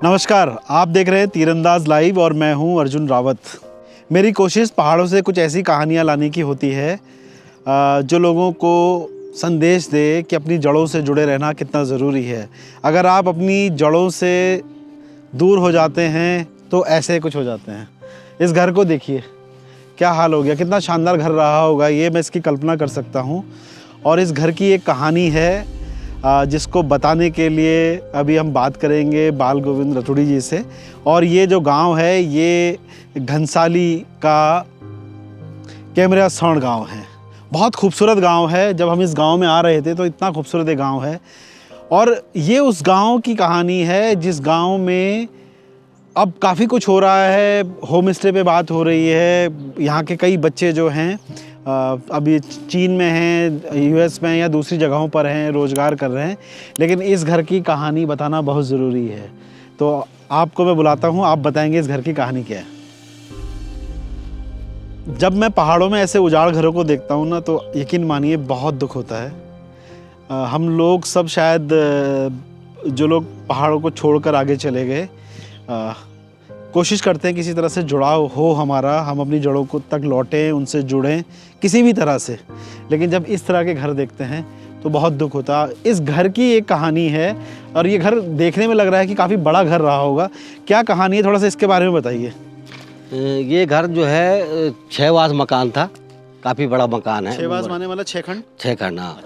नमस्कार, आप देख रहे हैं तीरंदाज लाइव और मैं हूं अर्जुन रावत। मेरी कोशिश पहाड़ों से कुछ ऐसी कहानियां लाने की होती है जो लोगों को संदेश दे कि अपनी जड़ों से जुड़े रहना कितना ज़रूरी है। अगर आप अपनी जड़ों से दूर हो जाते हैं तो ऐसे कुछ हो जाते हैं। इस घर को देखिए, क्या हाल हो गया। कितना शानदार घर रहा होगा, ये मैं इसकी कल्पना कर सकता हूँ। और इस घर की एक कहानी है जिसको बताने के लिए अभी हम बात करेंगे बाल गोविंद रतुड़ी जी से। और ये जो गांव है ये घनसाली का कैमरा सौण गांव है। बहुत खूबसूरत गांव है। जब हम इस गांव में आ रहे थे तो इतना खूबसूरत गांव है। और ये उस गांव की कहानी है जिस गांव में अब काफ़ी कुछ हो रहा है। होम स्टे पे बात हो रही है। यहाँ के कई बच्चे जो हैं अभी चीन में हैं, यूएस में या दूसरी जगहों पर हैं, रोज़गार कर रहे हैं। लेकिन इस घर की कहानी बताना बहुत ज़रूरी है। तो आपको मैं बुलाता हूँ, आप बताएंगे इस घर की कहानी क्या है। जब मैं पहाड़ों में ऐसे उजाड़ घरों को देखता हूँ ना, तो यकीन मानिए बहुत दुख होता है। हम लोग सब शायद जो लोग पहाड़ों को छोड़कर आगे चले गए कोशिश करते हैं किसी तरह से जुड़ाव हो हमारा, हम अपनी जड़ों को तक लौटें, उनसे जुड़ें किसी भी तरह से। लेकिन जब इस तरह के घर देखते हैं तो बहुत दुख होता है। इस घर की एक कहानी है और ये घर देखने में लग रहा है कि काफ़ी बड़ा घर रहा होगा। क्या कहानी है, थोड़ा सा इसके बारे में बताइए। ये घर जो है 6 वास मकान था, काफ़ी बड़ा मकान है। 6 वास माने वाला 6 खंड? 6 खंड, हाँ।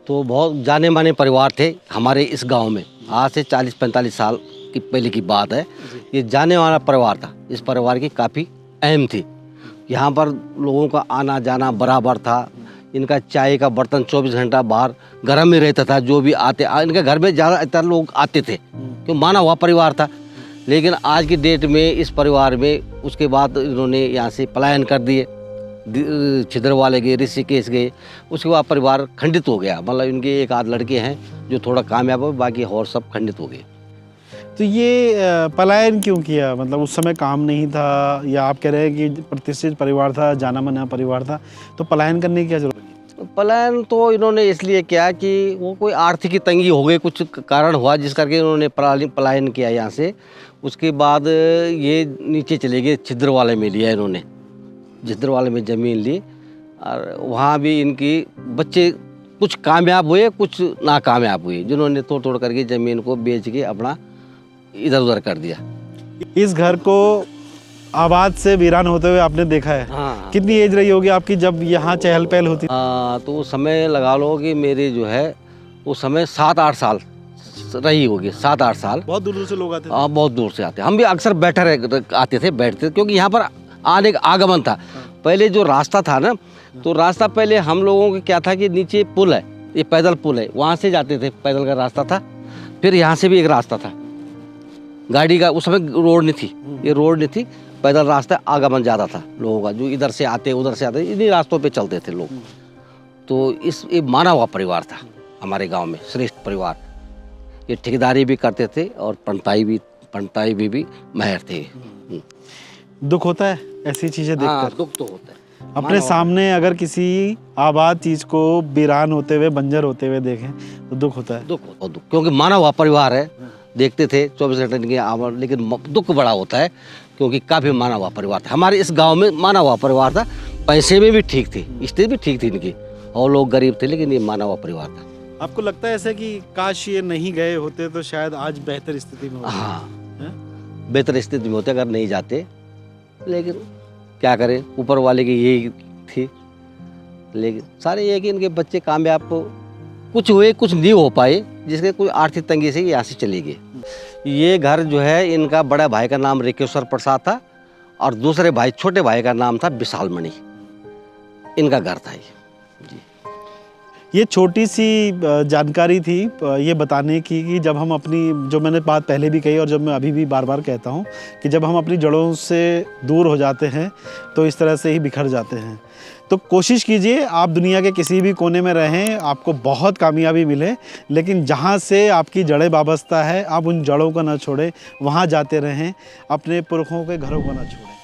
तो बहुत जाने माने परिवार थे हमारे इस गांव में। आज से 40-45 साल की पहले की बात है। ये जाने वाला परिवार था। इस परिवार की काफ़ी अहम थी। यहाँ पर लोगों का आना जाना बराबर था। इनका चाय का बर्तन 24 घंटा बाहर गर्म में रहता था। जो भी आते इनके घर में ज़्यादातर लोग आते थे क्यों माना हुआ परिवार था। लेकिन आज की डेट में इस परिवार में उसके बाद इन्होंने यहाँ से पलायन कर दिए। छिद्रवाले गए, ऋषिकेश गए। उसके बाद परिवार खंडित हो गया। मतलब इनके एक आध लड़के हैं जो थोड़ा कामयाब हो, बाकी और सब खंडित हो गए। तो ये पलायन क्यों किया? मतलब उस समय काम नहीं था या आप कह रहे हैं कि प्रतिष्ठित परिवार था, जाना माना परिवार था, तो पलायन करने की क्या जरूरत है? पलायन तो इन्होंने इसलिए किया कि वो कोई आर्थिक तंगी हो गई, कुछ कारण हुआ जिस करके इन्होंने पलायन किया यहाँ से। उसके बाद ये नीचे चले गए, छिद्रवाले में लिया इन्होंने। छिद्रवाले में ज़मीन ली और वहाँ भी इनकी बच्चे कुछ कामयाब हुए, कुछ नाकामयाब हुए, जिन्होंने तोड़ करके ज़मीन को बेच के अपना इधर उधर कर दिया। इस घर को आबाद से वीरान होते हुए आपने देखा है। हाँ। कितनी एज रही होगी आपकी जब यहाँ चहल पहल होती? तो उस समय लगा लो कि मेरे जो है उस समय 7-8 साल रही होगी। 7-8 साल। बहुत दूर दूर से लोग आते थे? हाँ, बहुत दूर से आते। हम भी अक्सर आते थे, बैठते थे, क्योंकि यहाँ पर आने का आगमन था। पहले जो रास्ता था ना, तो रास्ता पहले हम लोगों का क्या था कि नीचे पुल है, ये पैदल पुल है, वहाँ से जाते थे, पैदल का रास्ता था। फिर यहाँ से भी एक रास्ता था गाड़ी का। उस समय रोड नहीं थी, ये रोड नहीं थी, पैदल रास्ता, आगमन ज़्यादा था लोगों का, जो इधर से आते उधर से आते, इन्हीं रास्तों पे चलते थे लोग। तो ये माना हुआ परिवार था हमारे गांव में, श्रेष्ठ परिवार। ये ठेकेदारी भी करते थे और पंटाई भी माहिर थे। दुख होता है ऐसी चीजें देखकर? हाँ, दुख तो होता है। अपने सामने अगर किसी आबाद चीज को वीरान होते हुए, बंजर होते हुए देखें तो दुख होता है। दुख, क्योंकि माना हुआ परिवार है। देखते थे 24 घंटे की आवाज़, लेकिन दुख बड़ा होता है क्योंकि काफ़ी माना हुआ परिवार था। हमारे इस गांव में माना हुआ परिवार था। पैसे में भी ठीक थी, स्थिति भी ठीक थी इनकी, और लोग गरीब थे, लेकिन ये माना हुआ परिवार था। आपको लगता है ऐसे कि काश ये नहीं गए होते तो शायद आज बेहतर स्थिति में होते? हाँ, बेहतर स्थिति में होते अगर नहीं जाते। लेकिन क्या करें, ऊपर वाले की यही थी। लेकिन सारे ये कि इनके बच्चे कामयाब कुछ हुए, कुछ नहीं हो पाए, जिसके कोई आर्थिक तंगी से यहाँ से चले गए। ये घर जो है, इनका बड़ा भाई का नाम रेकेश्वर प्रसाद था और दूसरे भाई, छोटे भाई का नाम था विशाल मणि। इनका घर था ये जी। ये छोटी सी जानकारी थी ये बताने की कि जब हम अपनी, जो मैंने बात पहले भी कही और जब मैं अभी भी बार बार कहता हूँ कि जब हम अपनी जड़ों से दूर हो जाते हैं तो इस तरह से ही बिखर जाते हैं। तो कोशिश कीजिए, आप दुनिया के किसी भी कोने में रहें, आपको बहुत कामयाबी मिले, लेकिन जहाँ से आपकी जड़ें वाबस्ता है आप उन जड़ों को ना छोड़ें, वहाँ जाते रहें, अपने पुरखों के घरों को ना छोड़ें।